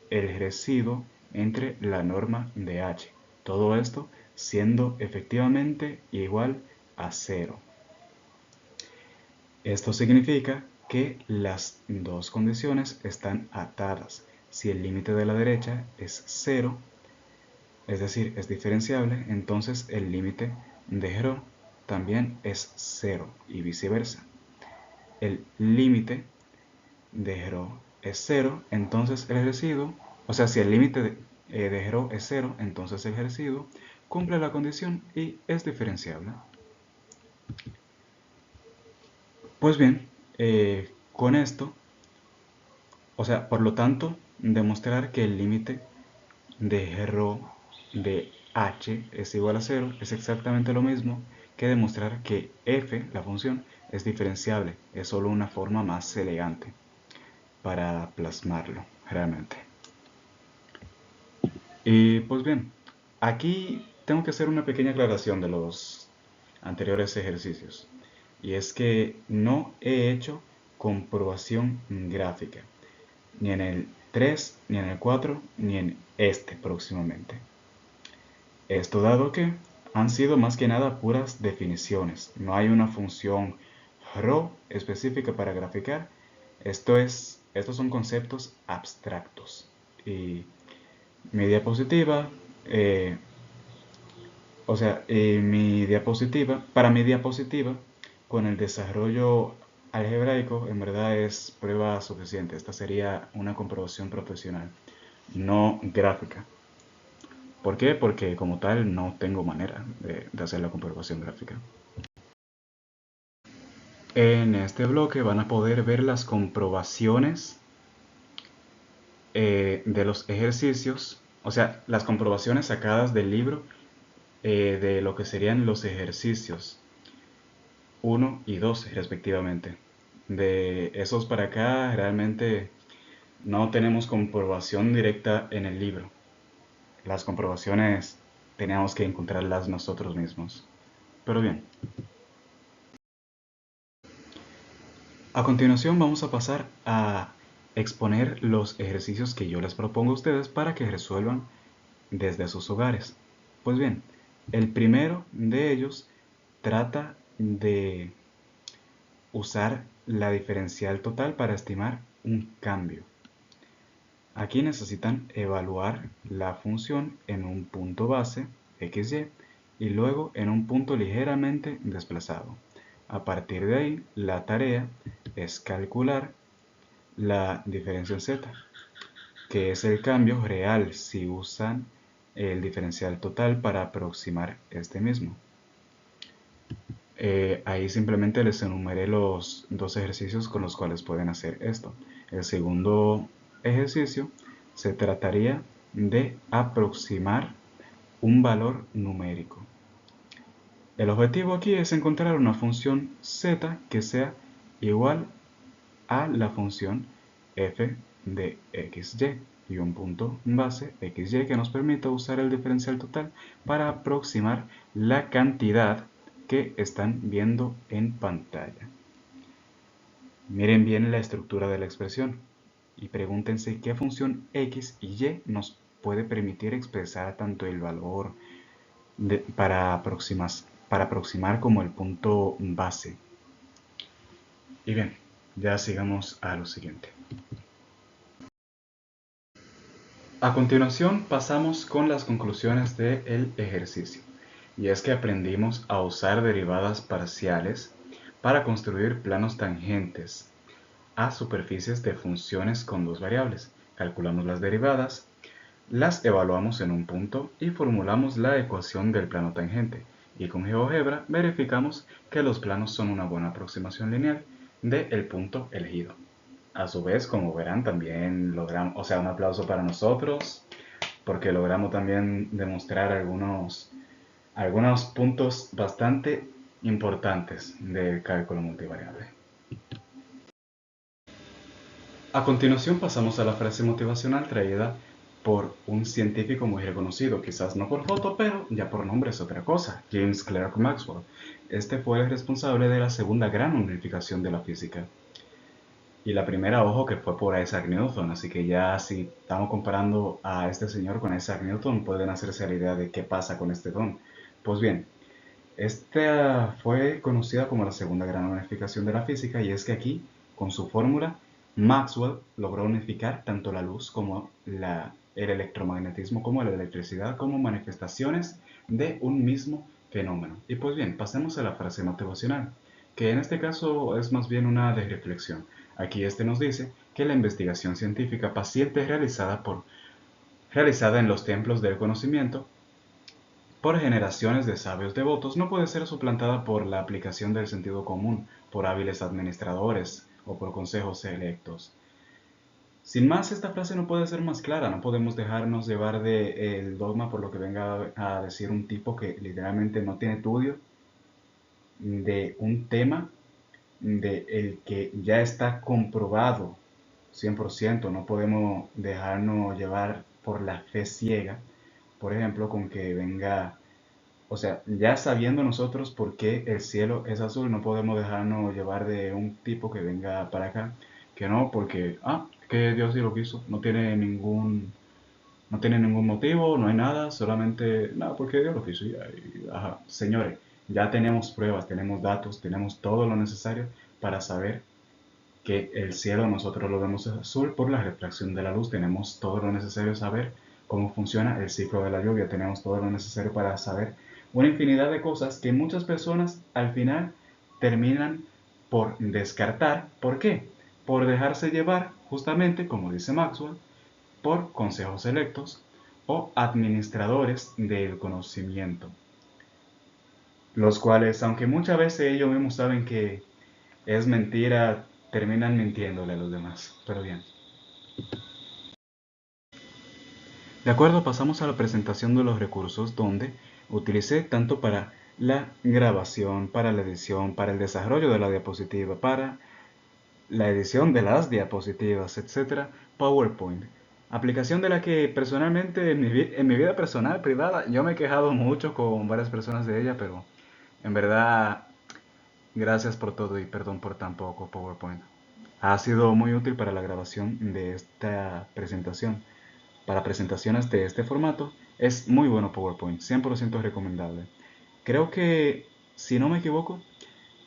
Speaker 2: el residuo entre la norma de h. Todo esto siendo efectivamente igual a 0. Esto significa que las dos condiciones están atadas. Si el límite de la derecha es 0, es decir, es diferenciable, entonces el límite de rho también es 0 y viceversa. El límite de rho es 0, entonces el residuo, o sea, si el límite de rho es 0, entonces el residuo cumple la condición y es diferenciable. Pues bien, con esto, o sea, por lo tanto, demostrar que el límite de rho de h es igual a 0 es exactamente lo mismo que demostrar que f, la función, es diferenciable. Es solo una forma más elegante para plasmarlo realmente. Y pues bien, aquí tengo que hacer una pequeña aclaración de los anteriores ejercicios. Y es que no he hecho comprobación gráfica, ni en el 3, ni en el 4, ni en este próximamente. Esto dado que han sido más que nada puras definiciones. No hay una función rho específica para graficar. Estos son conceptos abstractos. Y mi diapositiva, para mi diapositiva, con el desarrollo algebraico, en verdad es prueba suficiente. Esta sería una comprobación profesional, no gráfica. ¿Por qué? Porque como tal no tengo manera de hacer la comprobación gráfica. En este bloque van a poder ver las comprobaciones de los ejercicios, o sea, las comprobaciones sacadas del libro de lo que serían los ejercicios 1 y 2 respectivamente. De esos para acá realmente no tenemos comprobación directa en el libro. Las comprobaciones teníamos que encontrarlas nosotros mismos. Pero bien. A continuación vamos a pasar a exponer los ejercicios que yo les propongo a ustedes para que resuelvan desde sus hogares. Pues bien, el primero de ellos trata de usar la diferencial total para estimar un cambio. Aquí necesitan evaluar la función en un punto base, xy, y luego en un punto ligeramente desplazado. A partir de ahí, la tarea es calcular la diferencia en z, que es el cambio real si usan el diferencial total para aproximar este mismo. Ahí simplemente les enumeré los dos ejercicios con los cuales pueden hacer esto. El segundo ejercicio se trataría de aproximar un valor numérico. El objetivo aquí es encontrar una función z que sea igual a la función f de xy y un punto base xy que nos permita usar el diferencial total para aproximar la cantidad que están viendo en pantalla. Miren bien la estructura de la expresión y pregúntense qué función x y y nos puede permitir expresar tanto el valor para aproximar como el punto base. Y bien, ya sigamos a lo siguiente. A continuación pasamos con las conclusiones del ejercicio. Y es que aprendimos a usar derivadas parciales para construir planos tangentes a superficies de funciones con dos variables. Calculamos las derivadas, las evaluamos en un punto y formulamos la ecuación del plano tangente. Y con GeoGebra verificamos que los planos son una buena aproximación lineal del punto elegido. A su vez, como verán, también logramos, o sea, un aplauso para nosotros, porque logramos también demostrar algunos puntos bastante importantes del cálculo multivariable. A continuación pasamos a la frase motivacional traída por un científico muy reconocido, quizás no por foto, pero ya por nombre es otra cosa, James Clerk Maxwell. Este fue el responsable de la segunda gran unificación de la física. Y la primera, ojo, que fue por Isaac Newton, así que ya si estamos comparando a este señor con Isaac Newton, pueden hacerse la idea de qué pasa con este don. Pues bien, esta fue conocida como la segunda gran unificación de la física, y es que aquí, con su fórmula, Maxwell logró unificar tanto la luz como el electromagnetismo como la electricidad como manifestaciones de un mismo fenómeno. Y pues bien, pasemos a la frase motivacional, que en este caso es más bien una de reflexión. Aquí este nos dice que la investigación científica paciente realizada en los templos del conocimiento por generaciones de sabios devotos no puede ser suplantada por la aplicación del sentido común, por hábiles administradores o por consejos electos. Sin más, esta frase no puede ser más clara, no podemos dejarnos llevar del dogma por lo que venga a decir un tipo que literalmente no tiene estudio de un tema de el que ya está comprobado 100%. No podemos dejarnos llevar por la fe ciega, por ejemplo, con que venga, o sea, ya sabiendo nosotros por qué el cielo es azul, no podemos dejarnos llevar de un tipo que venga para acá, que no, porque, que Dios sí lo quiso, no tiene ningún motivo, no hay nada, solamente, nada, porque Dios lo quiso. Ajá. Señores, ya tenemos pruebas, tenemos datos, tenemos todo lo necesario para saber que el cielo nosotros lo vemos azul por la refracción de la luz. Tenemos todo lo necesario para saber cómo funciona el ciclo de la lluvia. Tenemos todo lo necesario para saber una infinidad de cosas que muchas personas al final terminan por descartar. ¿Por qué? Por dejarse llevar, justamente, como dice Maxwell, por consejos electos o administradores del conocimiento, los cuales, aunque muchas veces ellos mismos saben que es mentira, terminan mintiéndole a los demás. Pero bien. De acuerdo, pasamos a la presentación de los recursos, donde utilicé tanto para la grabación, para la edición, para el desarrollo de la diapositiva, para la edición de las diapositivas, etcétera, PowerPoint. Aplicación de la que personalmente en mi vida personal, privada, yo me he quejado mucho con varias personas de ella, pero en verdad, gracias por todo y perdón por tan poco PowerPoint. Ha sido muy útil para la grabación de esta presentación. Para presentaciones de este formato es muy bueno PowerPoint, 100% recomendable. Creo que, si no me equivoco,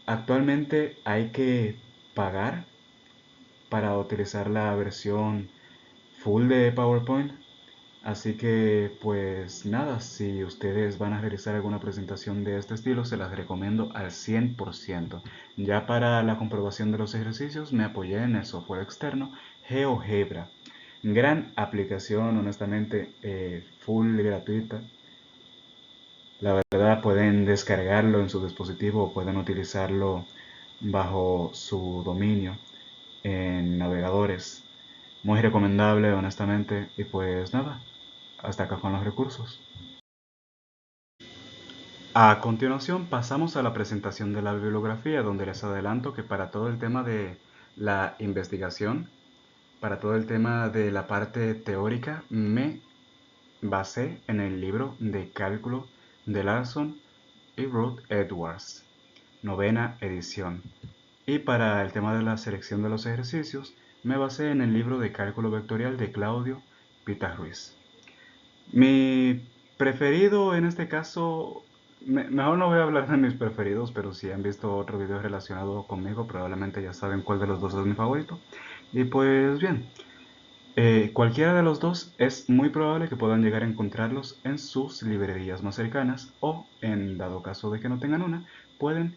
Speaker 2: actualmente hay que pagar para utilizar la versión full de PowerPoint. Así que pues nada, si ustedes van a realizar alguna presentación de este estilo, se las recomiendo al 100%. Ya para la comprobación de los ejercicios me apoyé en el software externo GeoGebra. Gran aplicación, honestamente, full gratuita. La verdad, pueden descargarlo en su dispositivo o pueden utilizarlo bajo su dominio en navegadores. Muy recomendable, honestamente. Y pues nada, hasta acá con los recursos. A continuación pasamos a la presentación de la bibliografía, donde les adelanto que para todo el tema de la investigación, para todo el tema de la parte teórica, me basé en el libro de cálculo de Larson y Ruth Edwards, novena edición. Y para el tema de la selección de los ejercicios, me basé en el libro de cálculo vectorial de Claudio Pita Ruiz. Mi preferido en este caso, mejor no voy a hablar de mis preferidos, pero si han visto otro video relacionado conmigo, probablemente ya saben cuál de los dos es mi favorito. Y pues bien, cualquiera de los dos es muy probable que puedan llegar a encontrarlos en sus librerías más cercanas o, en dado caso de que no tengan una, pueden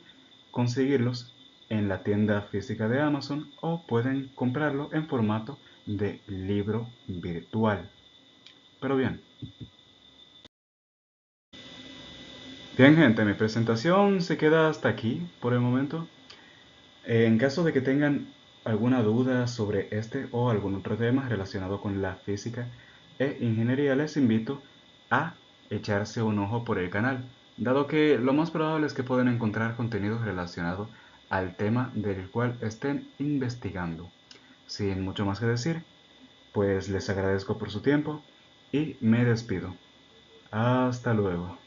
Speaker 2: conseguirlos en la tienda física de Amazon o pueden comprarlo en formato de libro virtual. Pero bien. Bien, gente, mi presentación se queda hasta aquí por el momento. En caso de que tengan alguna duda sobre este o algún otro tema relacionado con la física e ingeniería, les invito a echarse un ojo por el canal, dado que lo más probable es que puedan encontrar contenido relacionado al tema del cual estén investigando. Sin mucho más que decir, pues les agradezco por su tiempo y me despido. Hasta luego.